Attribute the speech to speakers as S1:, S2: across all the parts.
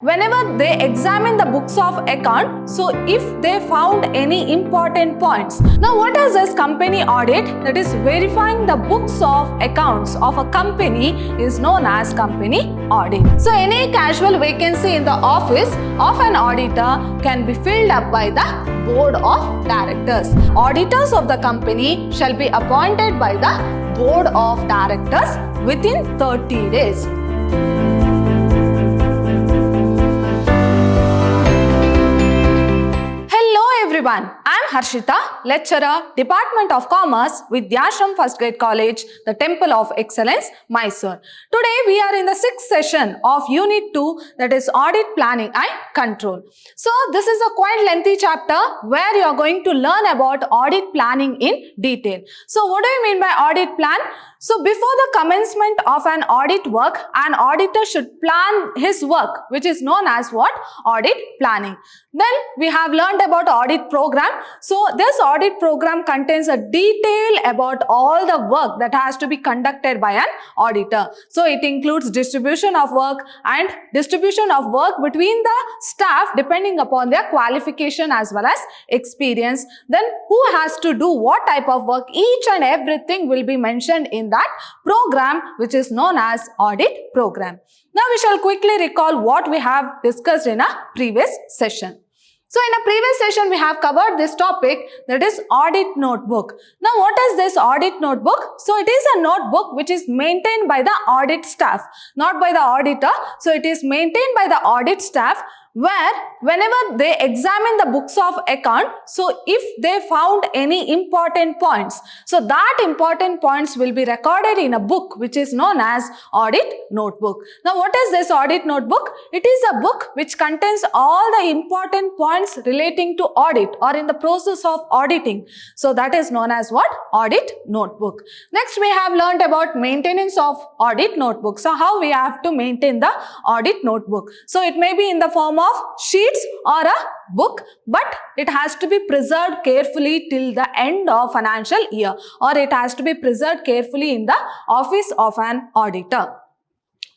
S1: Whenever they examine the books of account, so if they found any important points. Now what is this company audit? That is verifying the books of accounts of a company is known as company audit. So any casual vacancy in the office of an auditor can be filled up by the board of directors. Auditors of the company shall be appointed by the board of directors within 30 days. Everyone, I am Harshita, lecturer, Department of Commerce, Vidhyaashram First Grade College, the Temple of Excellence, Mysuru. Today we are in the 6th session of Unit 2, that is Audit Planning and Control. So this is a quite lengthy chapter where you are going to learn about audit planning in detail. So what do you mean by audit plan? So before the commencement of an audit work, an auditor should plan his work, which is known as what? Audit planning. Then we have learned about audit program. So this audit program contains a detail about all the work that has to be conducted by an auditor. So it includes distribution of work and distribution of work between the staff depending upon their qualification as well as experience. Then who has to do what type of work, each and everything will be mentioned in that program, which is known as audit program. Now we shall quickly recall what we have discussed in a previous session. So in a previous session, we have covered this topic, that is audit notebook. Now what is this audit notebook? So it is a notebook which is maintained by the audit staff, not by the auditor. So it is maintained by the audit staff, where whenever they examine the books of account, so if they found any important points, so that important points will be recorded in a book which is known as audit notebook. Now what is this audit notebook? It is a book which contains all the important points relating to audit or in the process of auditing. So that is known as what? Audit notebook. Next we have learned about maintenance of audit notebook. So how we have to maintain the audit notebook. So it may be in the form of sheets or a book, but it has to be preserved carefully till the end of financial year, or it has to be preserved carefully in the office of an auditor.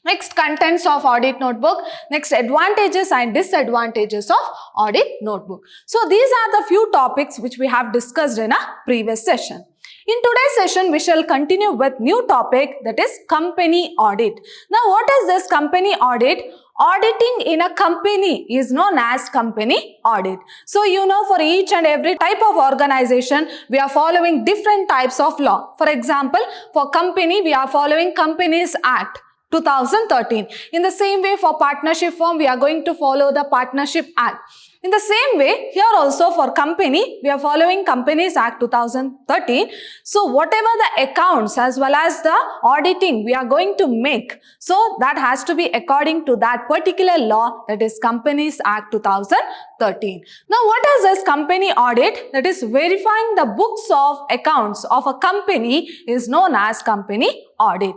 S1: Next, contents of audit notebook. Next, advantages and disadvantages of audit notebook. So these are the few topics which we have discussed in a previous session. In today's session, we shall continue with new topic, that is company audit. Now, what is this company audit? Auditing in a company is known as company audit. So, you know, for each and every type of organization, we are following different types of law. For example, for company, we are following Companies Act 2013. In the same way, for partnership firm, we are going to follow the Partnership Act. In the same way, here also for company, we are following Companies Act 2013. So whatever the accounts as well as the auditing we are going to make, so that has to be according to that particular law, that is Companies Act 2013. Now what is this company audit? That is verifying the books of accounts of a company is known as company audit.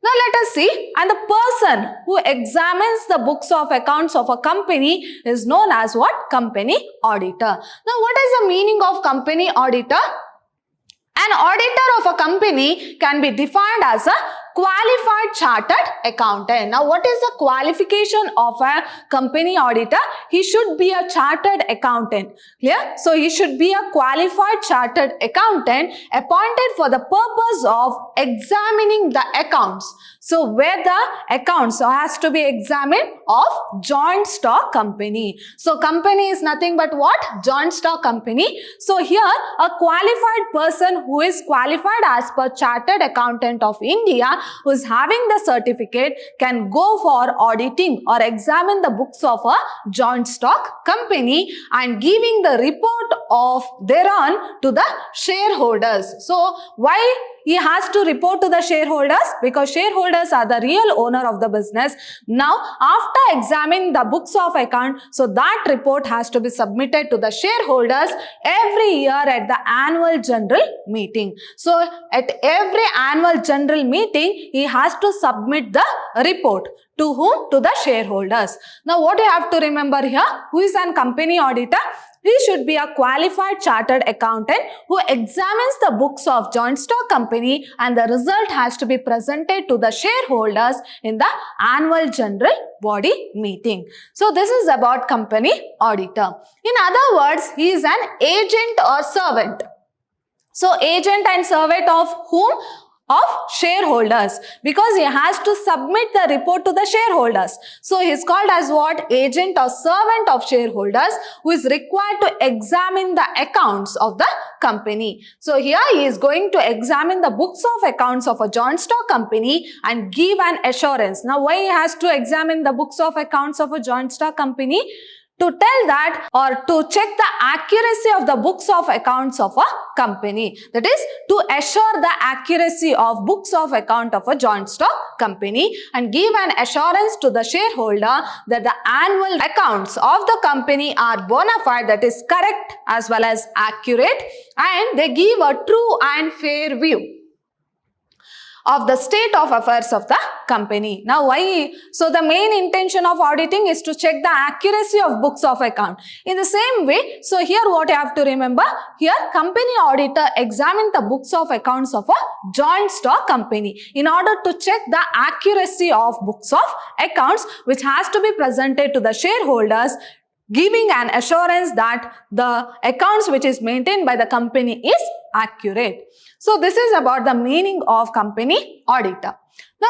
S1: Now let us see, and the person who examines the books of accounts of a company is known as what? Company auditor. Now what is the meaning of company auditor? An auditor of a company can be defined as a qualified chartered accountant. Now what is the qualification of a company auditor? He should be a chartered accountant. Clear? So he should be a qualified chartered accountant appointed for the purpose of examining the accounts. So where the accounts has to be examined of joint stock company. So company is nothing but what? Joint stock company. So here a qualified person who is qualified as per Chartered Accountant of India, who is having the certificate, can go for auditing or examine the books of a joint stock company and giving the report of thereon to the shareholders. So why he has to report to the shareholders? Because shareholders are the real owner of the business. Now, after examining the books of account, so that report has to be submitted to the shareholders every year at the annual general meeting. So, at every annual general meeting, he has to submit the report To whom? To the shareholders. Now what you have to remember here, who is an company auditor? He should be a qualified chartered accountant who examines the books of joint stock company, and the result has to be presented to the shareholders in the annual general body meeting. So this is about company auditor. In other words, he is an agent or servant. So agent and servant of whom? Of shareholders, because he has to submit the report to the shareholders. So he is called as what? Agent or servant of shareholders, who is required to examine the accounts of the company. So here he is going to examine the books of accounts of a joint stock company and give an assurance. Now why he has to examine the books of accounts of a joint stock company? To tell that, or to check the accuracy of the books of accounts of a company. That is, to assure the accuracy of books of account of a joint stock company and give an assurance to the shareholder that the annual accounts of the company are bona fide, that is correct as well as accurate, and they give a true and fair view of the state of affairs of the company. Now why? So the main intention of auditing is to check the accuracy of books of account. In the same way, so here what you have to remember, here company auditor examine the books of accounts of a joint stock company in order to check the accuracy of books of accounts, which has to be presented to the shareholders, giving an assurance that the accounts which is maintained by the company is accurate. So this is about the meaning of company auditor. Now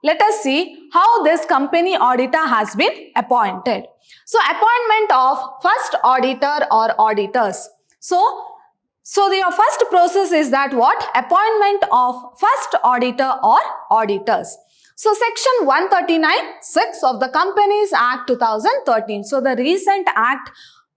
S1: let us see how this company auditor has been appointed. So appointment of first auditor or auditors. So your first process is that what? Appointment of first auditor or auditors. So section 139(6) of the Companies Act 2013. So the recent act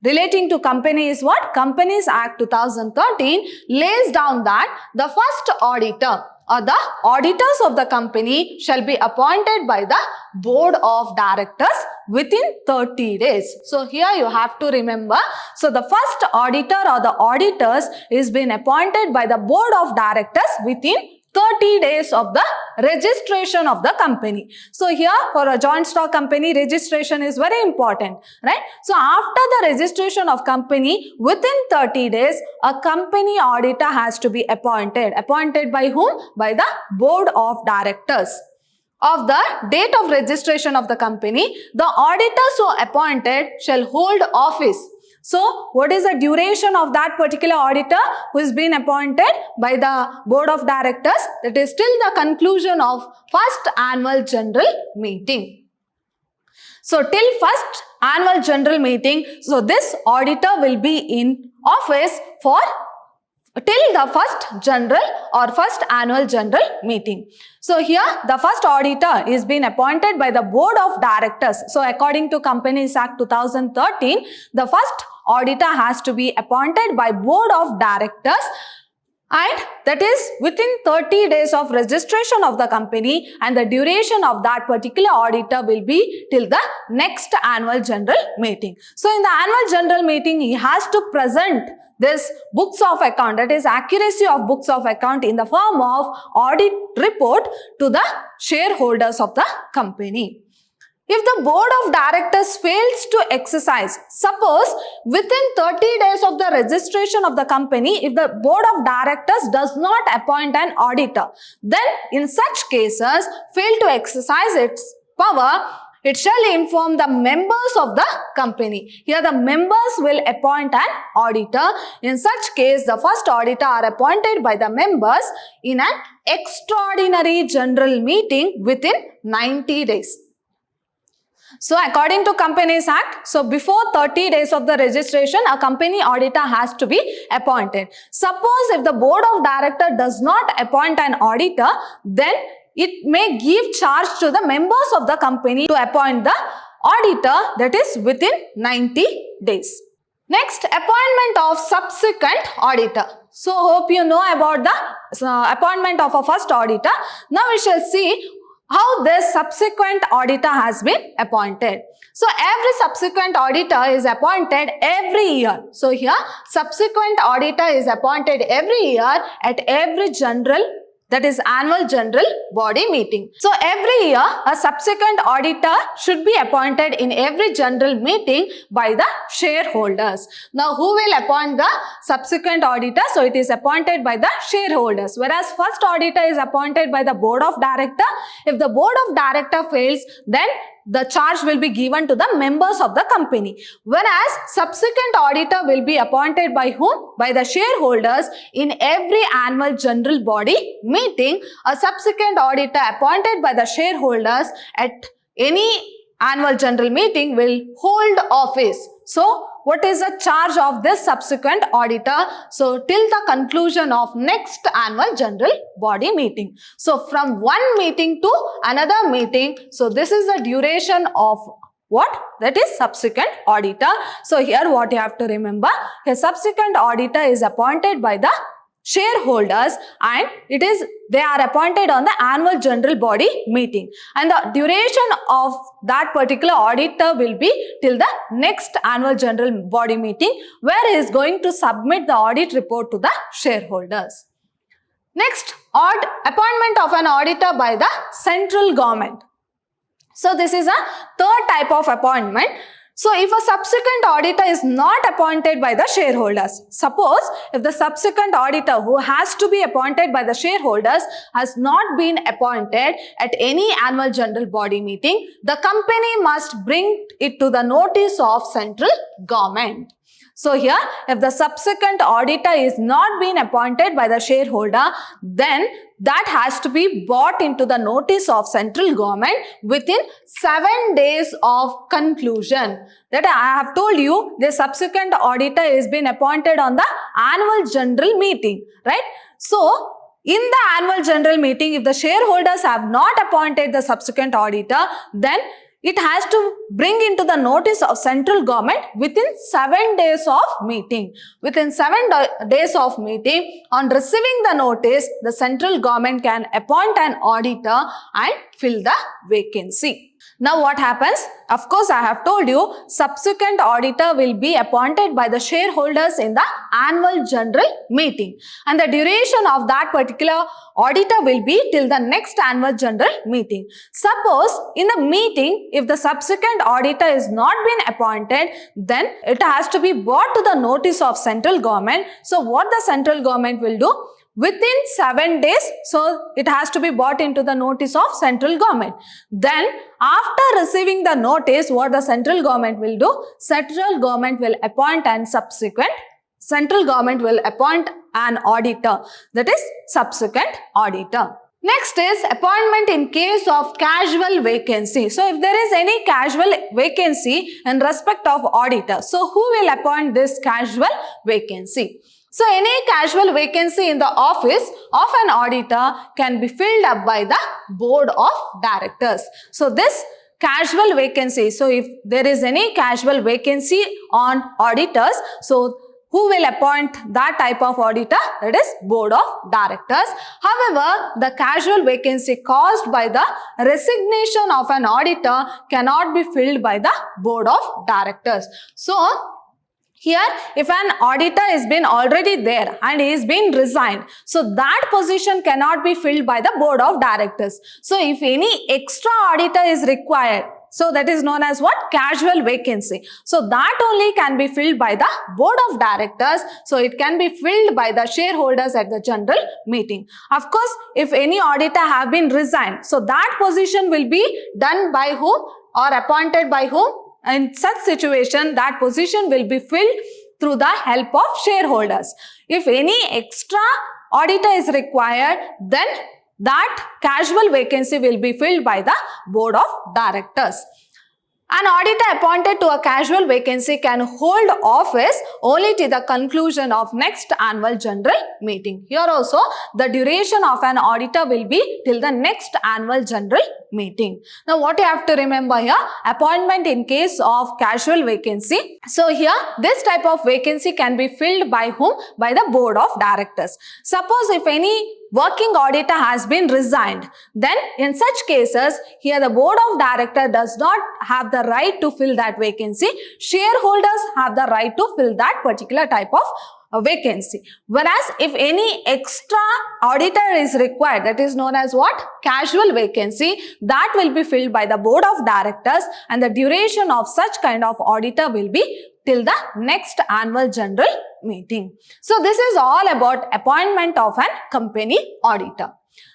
S1: relating to company is what? Companies Act 2013 lays down that the first auditor or the auditors of the company shall be appointed by the board of directors within 30 days. So here you have to remember, so the first auditor or the auditors is being appointed by the board of directors within 30 days of the registration of the company. So here for a joint stock company, registration is very important, right? So after the registration of company, within 30 days, a company auditor has to be appointed. Appointed by whom? By the board of directors. Of the date of registration of the company, the auditors who are appointed shall hold office. So, what is the duration of that particular auditor who is being appointed by the board of directors? That is till the conclusion of first annual general meeting. So, till first annual general meeting, so this auditor will be in office for till the first general or first annual general meeting. So here the first auditor is being appointed by the board of directors. So according to Companies Act 2013, the first auditor has to be appointed by board of directors, and that is within 30 days of registration of the company, and the duration of that particular auditor will be till the next annual general meeting. So in the annual general meeting, he has to present this books of account, that is accuracy of books of account in the form of audit report to the shareholders of the company. If the board of directors fails to exercise, suppose within 30 days of the registration of the company, if the board of directors does not appoint an auditor, then in such cases fail to exercise its power, it shall inform the members of the company. Here the members will appoint an auditor. In such case, the first auditor are appointed by the members in an extraordinary general meeting within 90 days. So according to Companies Act, so before 30 days of the registration, a company auditor has to be appointed. Suppose if the board of directors does not appoint an auditor, then it may give charge to the members of the company to appoint the auditor, that is within 90 days. Next, appointment of subsequent auditor. So hope you know about the appointment of a first auditor. Now we shall see how this subsequent auditor has been appointed. So every subsequent auditor is appointed every year. So here subsequent auditor is appointed every year at every general that is annual general body meeting. So every year a subsequent auditor should be appointed in every general meeting by the shareholders. Now who will appoint the subsequent auditor? So it is appointed by the shareholders, whereas first auditor is appointed by the board of director. If the board of director fails, then the charge will be given to the members of the company, whereas subsequent auditor will be appointed by whom? By the shareholders in every annual general body meeting. A subsequent auditor appointed by the shareholders at any annual general meeting will hold office. So what is the charge of this subsequent auditor? So till the conclusion of next annual general body meeting. So from one meeting to another meeting. So this is the duration of what? That is subsequent auditor. So here what you have to remember, a subsequent auditor is appointed by the shareholders and they are appointed on the annual general body meeting, and the duration of that particular auditor will be till the next annual general body meeting, where he is going to submit the audit report to the shareholders. Next, appointment of an auditor by the central government. So this is a third type of appointment. So if a subsequent auditor is not appointed by the shareholders, suppose if the subsequent auditor who has to be appointed by the shareholders has not been appointed at any annual general body meeting, the company must bring it to the notice of central government. So here, if the subsequent auditor is not being appointed by the shareholder, then that has to be brought into the notice of central government within 7 days of conclusion. That I have told you, the subsequent auditor is being appointed on the annual general meeting, right? So in the annual general meeting, if the shareholders have not appointed the subsequent auditor, then it has to bring into the notice of central government within 7 days of meeting. Within 7 days of meeting, on receiving the notice, the central government can appoint an auditor and fill the vacancy. Now what happens? Of course, I have told you, subsequent auditor will be appointed by the shareholders in the annual general meeting, and the duration of that particular auditor will be till the next annual general meeting. Suppose in the meeting, if the subsequent auditor is not been appointed, then it has to be brought to the notice of central government. So what the central government will do? Within 7 days, so it has to be brought into the notice of central government. Then after receiving the notice, what the central government will do? Central government will appoint an central government will appoint an auditor, that is subsequent auditor. Next is appointment in case of casual vacancy. So if there is any casual vacancy in respect of auditor, so who will appoint this casual vacancy? So any casual vacancy in the office of an auditor can be filled up by the board of directors. So this casual vacancy, so if there is any casual vacancy on auditors, so who will appoint that type of auditor? That is board of directors. However, the casual vacancy caused by the resignation of an auditor cannot be filled by the board of directors. So here, if an auditor is been already there and he is being resigned, so that position cannot be filled by the board of directors. So if any extra auditor is required, so that is known as what? Casual vacancy. So that only can be filled by the board of directors. So it can be filled by the shareholders at the general meeting. Of course, if any auditor have been resigned, so that position will be done by whom or appointed by whom? In such situation, that position will be filled through the help of shareholders. If any extra auditor is required, then that casual vacancy will be filled by the board of directors. An auditor appointed to a casual vacancy can hold office only till the conclusion of next annual general meeting. Here also, the duration of an auditor will be till the next annual general meeting. Now, what you have to remember here, appointment in case of casual vacancy. So here, this type of vacancy can be filled by whom? By the board of directors. Suppose if any working auditor has been resigned, then in such cases, here the board of director does not have the right to fill that vacancy. Shareholders have the right to fill that particular type of vacancy. Whereas if any extra auditor is required, that is known as what? Casual vacancy, that will be filled by the board of directors, and the duration of such kind of auditor will be till the next annual general meeting. So this is all about appointment of an company auditor.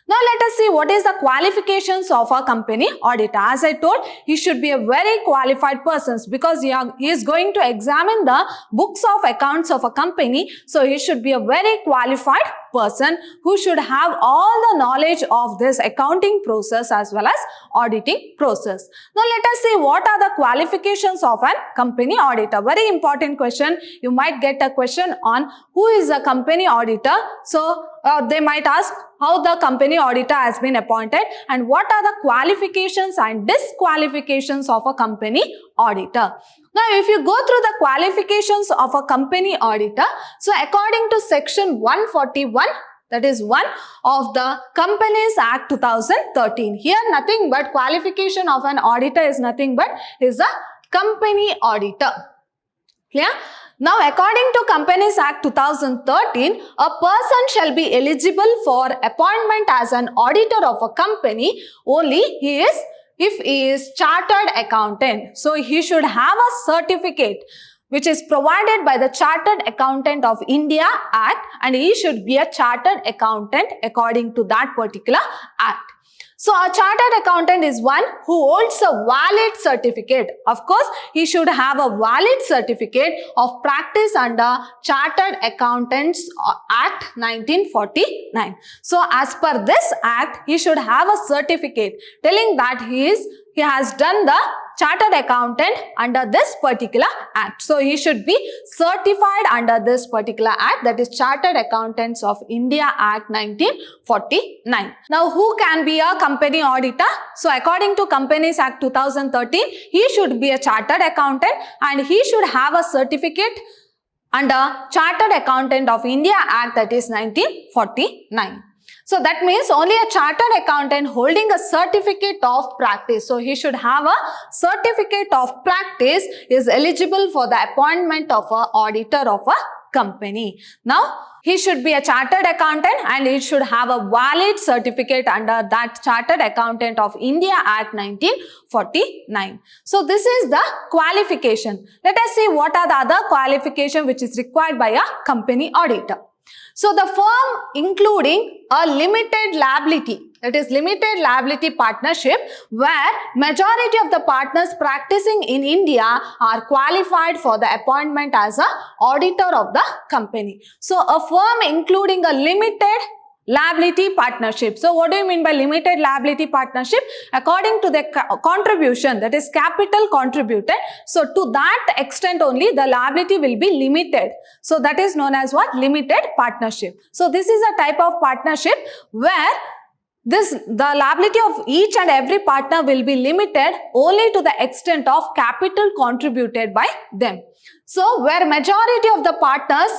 S1: Now let us see what is the qualifications of a company auditor. As I told, he should be a very qualified person because he is going to examine the books of accounts of a company. So he should be a very qualified person who should have all the knowledge of this accounting process as well as auditing process. Now let us see what are the qualifications of an company auditor. Very important question. You might get a question on who is a company auditor. So they might ask how the company auditor has been appointed and what are the qualifications and disqualifications of a company auditor. Now, if you go through the qualifications of a company auditor, so according to section 141, that is one of the Companies Act 2013. Here nothing but qualification of an auditor is nothing but is a company auditor. Clear? Now, according to Companies Act 2013, a person shall be eligible for appointment as an auditor of a company only if he is chartered accountant. So, he should have a certificate which is provided by the Chartered Accountant of India Act, and he should be a chartered accountant according to that particular act. So, a chartered accountant is one who holds a valid certificate. Of course, he should have a valid certificate of practice under Chartered Accountants Act 1949. So, as per this act, he should have a certificate telling that he has done the chartered accountant under this particular act. So, he should be certified under this particular act, that is Chartered Accountants of India Act 1949. Now, who can be a company auditor? So, according to Companies Act 2013, he should be a chartered accountant and he should have a certificate under Chartered Accountant of India Act, that is 1949. So that means only a chartered accountant holding a certificate of practice. So he should have a certificate of practice is eligible for the appointment of an auditor of a company. Now, he should be a chartered accountant and he should have a valid certificate under that Chartered Accountant of India Act 1949. So this is the qualification. Let us see what are the other qualifications which is required by a company auditor. So the firm including a limited liability, that is limited liability partnership, where majority of the partners practicing in India are qualified for the appointment as an auditor of the company. So a firm including a limited liability partnership. So what do you mean by limited liability partnership? According to the contribution, that is capital contributed. So to that extent only the liability will be limited. So that is known as what? Limited partnership. So this is a type of partnership where the liability of each and every partner will be limited only to the extent of capital contributed by them. So where majority of the partners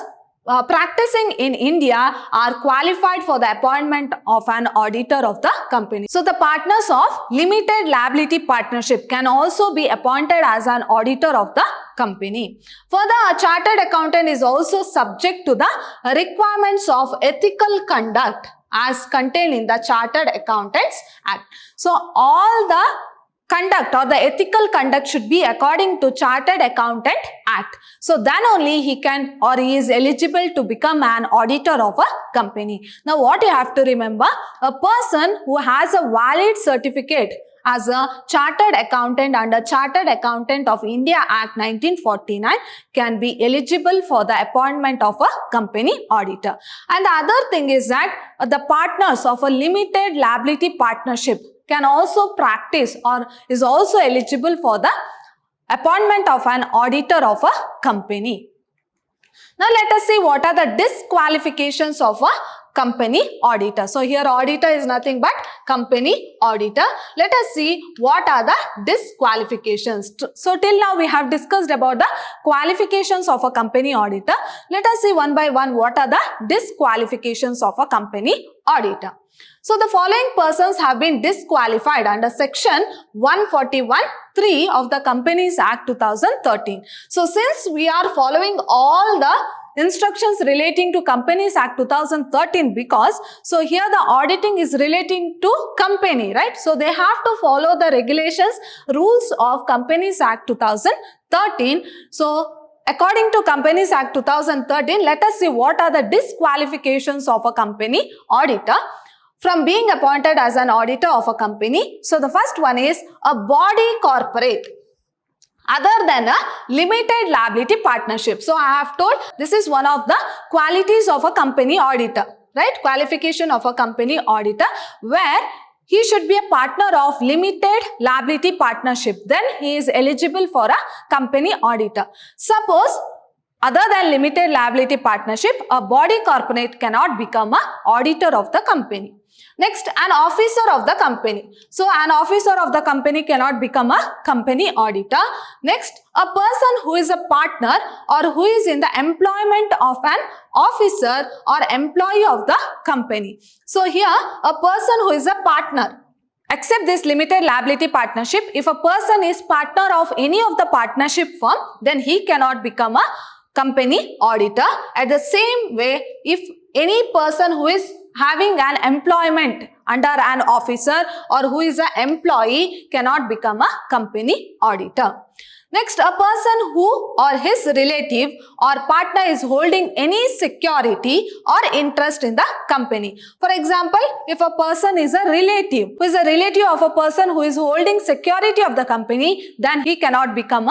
S1: practicing in India are qualified for the appointment of an auditor of the company. So the partners of limited liability partnership can also be appointed as an auditor of the company. Further, a chartered accountant is also subject to the requirements of ethical conduct as contained in the Chartered Accountants Act. So all the conduct or the ethical conduct should be according to Chartered Accountant Act. So then only he can or he is eligible to become an auditor of a company. Now what you have to remember, a person who has a valid certificate as a chartered accountant under Chartered Accountant of India Act 1949 can be eligible for the appointment of a company auditor. And the other thing is that the partners of a limited liability partnership can also practice or is also eligible for the appointment of an auditor of a company. Now let us see what are the disqualifications of a company auditor. So here auditor is nothing but company auditor. Let us see what are the disqualifications. So till now we have discussed about the qualifications of a company auditor. Let us see one by one what are the disqualifications of a company auditor. So the following persons have been disqualified under section 141(3) of the Companies Act 2013. So since we are following all the instructions relating to Companies Act 2013 because so here the auditing is relating to company, right? So they have to follow the regulations, rules of Companies Act 2013. So according to Companies Act 2013, let us see what are the disqualifications of a company auditor from being appointed as an auditor of a company. So the first one is a body corporate other than a limited liability partnership. So I have told this is one of the qualities of a company auditor, right? Qualification of a company auditor where he should be a partner of limited liability partnership. Then he is eligible for a company auditor. Suppose other than limited liability partnership, a body corporate cannot become an auditor of the company. Next, an officer of the company. So, an officer of the company cannot become a company auditor. Next, a person who is a partner or who is in the employment of an officer or employee of the company. So, here a person who is a partner. Except this limited liability partnership, if a person is partner of any of the partnership firm, then he cannot become a company auditor. At the same way, if any person who is having an employment under an officer or who is an employee cannot become a company auditor. Next, a person who or his relative or partner is holding any security or interest in the company. For example, if a person is a relative, who is a relative of a person who is holding security of the company, then he cannot become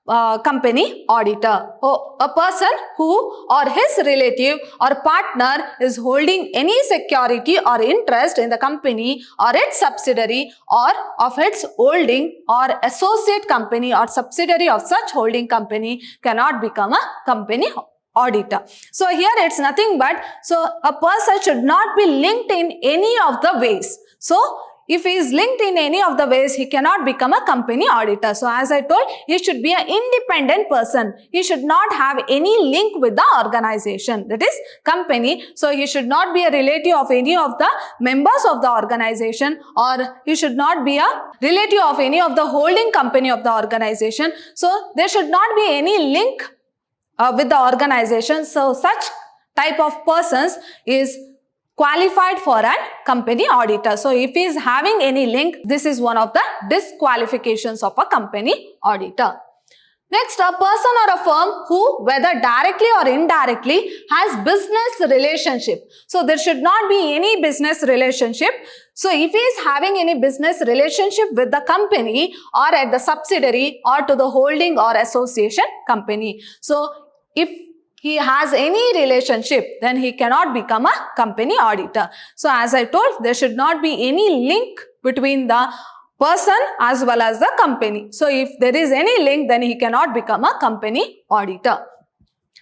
S1: a company auditor. A person who or his relative or partner is holding any security or interest in the company or its subsidiary or of its holding or associate company or subsidiary of such holding company cannot become a company auditor. So here it's nothing but, so a person should not be linked in any of the ways. So if he is linked in any of the ways, he cannot become a company auditor. So as I told, he should be an independent person. He should not have any link with the organization, that is company. So he should not be a relative of any of the members of the organization, or he should not be a relative of any of the holding company of the organization. So there should not be any link with the organization. So such type of persons is qualified for a company auditor. So if he is having any link, this is one of the disqualifications of a company auditor. Next, a person or a firm who, whether directly or indirectly, has business relationship. So there should not be any business relationship. So if he is having any business relationship with the company or at the subsidiary or to the holding or association company. So if he has any relationship, then he cannot become a company auditor. So as I told, there should not be any link between the person as well as the company. So if there is any link, then he cannot become a company auditor.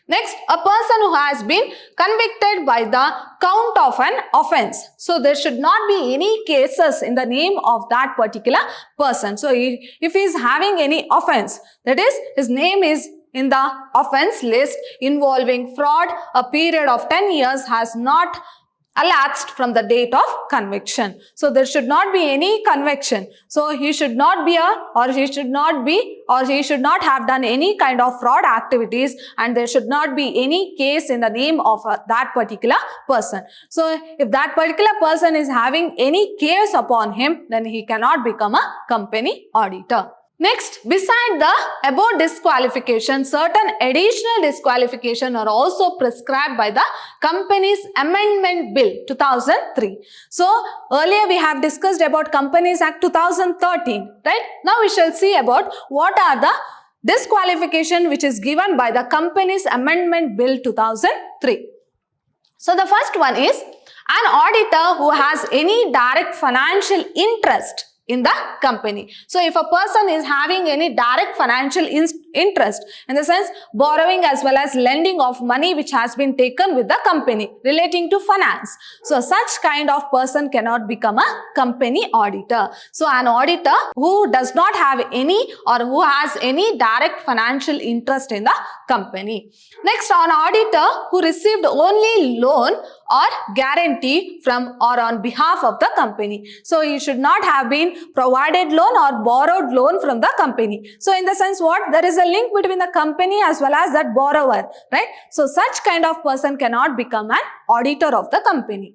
S1: Next, a person who has been convicted by the count of an offense. So there should not be any cases in the name of that particular person. So if he is having any offense, that is, his name is in the offense list involving fraud, a period of 10 years has not elapsed from the date of conviction. So there should not be any conviction. So he should not be he should not have done any kind of fraud activities, and there should not be any case in the name of that particular person. So if that particular person is having any case upon him, then he cannot become a company auditor. Next, beside the above disqualification, certain additional disqualification are also prescribed by the Companies Amendment Bill 2003. So, earlier we have discussed about Companies Act 2013, right? Now we shall see about what are the disqualification which is given by the Companies Amendment Bill 2003. So, the first one is an auditor who has any direct financial interest in the company. So if a person is having any direct financial interest, in the sense borrowing as well as lending of money which has been taken with the company relating to finance, so such kind of person cannot become a company auditor. So an auditor who does not have any or who has any direct financial interest in the company. Next, an auditor who received only loan or guarantee from or on behalf of the company. So he should not have been provided loan or borrowed loan from the company. So in the sense what? There is a link between the company as well as that borrower, right? So such kind of person cannot become an auditor of the company.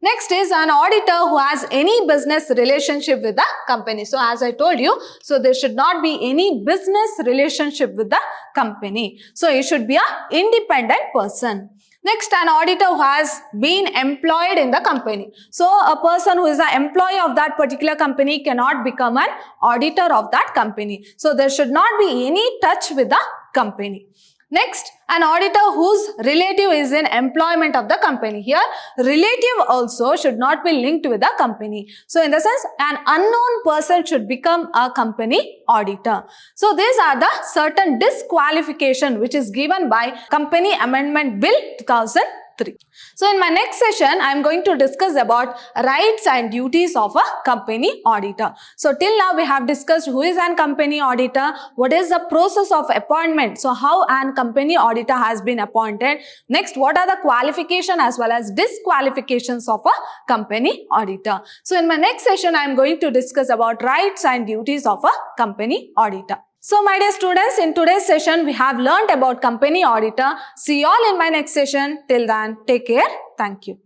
S1: Next is an auditor who has any business relationship with the company. So as I told you, so there should not be any business relationship with the company. So he should be an independent person. Next, an auditor who has been employed in the company. So a person who is an employee of that particular company cannot become an auditor of that company. So there should not be any touch with the company. Next, an auditor whose relative is in employment of the company. Here, relative also should not be linked with the company. So, in the sense, an unknown person should become a company auditor. So, these are the certain disqualification which is given by Company Amendment Bill 2003. So, in my next session, I am going to discuss about rights and duties of a company auditor. So, till now we have discussed who is an company auditor, what is the process of appointment, so how an company auditor has been appointed. Next, what are the qualification as well as disqualifications of a company auditor. So, in my next session, I am going to discuss about rights and duties of a company auditor. So my dear students, in today's session, we have learnt about company auditor. See you all in my next session. Till then, take care. Thank you.